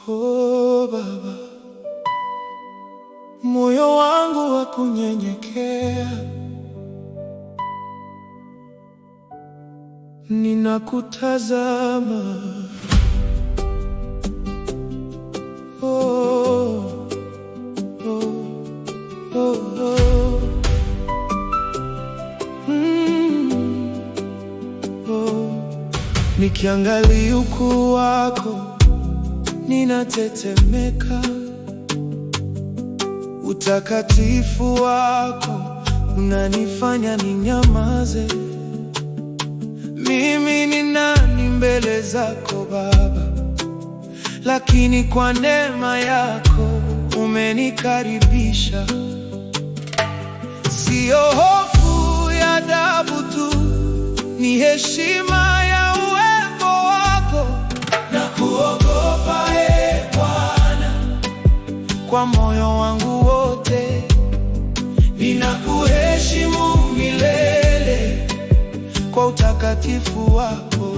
Oh Baba, moyo wangu wa kunyenyekea, ninakutazama. Oh, oh, oh, oh. Oh. Nikiangalia ukuu wako ninatetemeka, utakatifu wako unanifanya ninyamaze. Mimi ni nani mbele zako Baba, lakini kwa neema yako umenikaribisha. Sio hofu ya adhabu tu, ni heshima ya uwepo wako. Na kuogopa Bwana kwa moyo wangu wote, ninakuheshimu milele kwa utakatifu wako.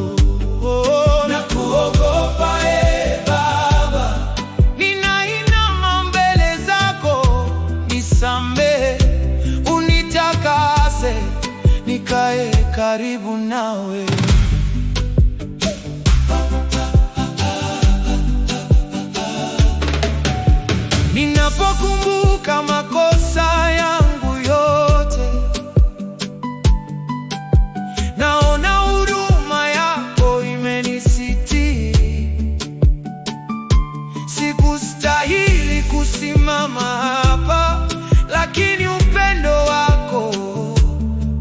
Na kuogopa Baba, ninainama mbele zako, nisamehe, unitakase, nikae karibu nawe. Ninapokumbuka makosa yangu yote, naona huruma yako imenisitiri. Sikustahili kusimama hapa, lakini upendo wako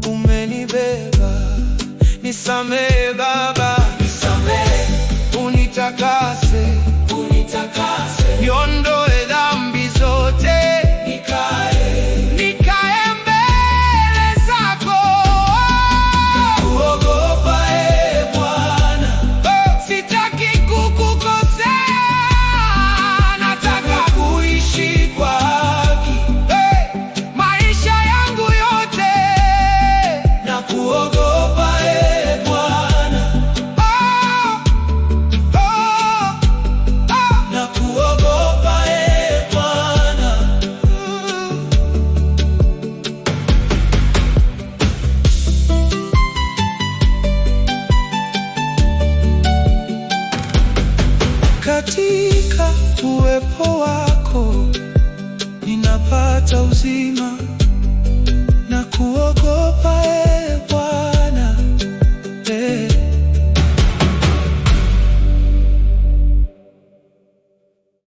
umenibeba. Nisamehe Baba, nisamehe, unitakase, niondoe dhambi zote, nikae mbele zako. Nakuogopa Bwana, sitaki kukukosea, nataka kuishi kwa haki maisha yangu yote. Nakuogopa Bwana, nakuogopa Bwana. Katika uwepo wako ninapata uzima. Nakuogopa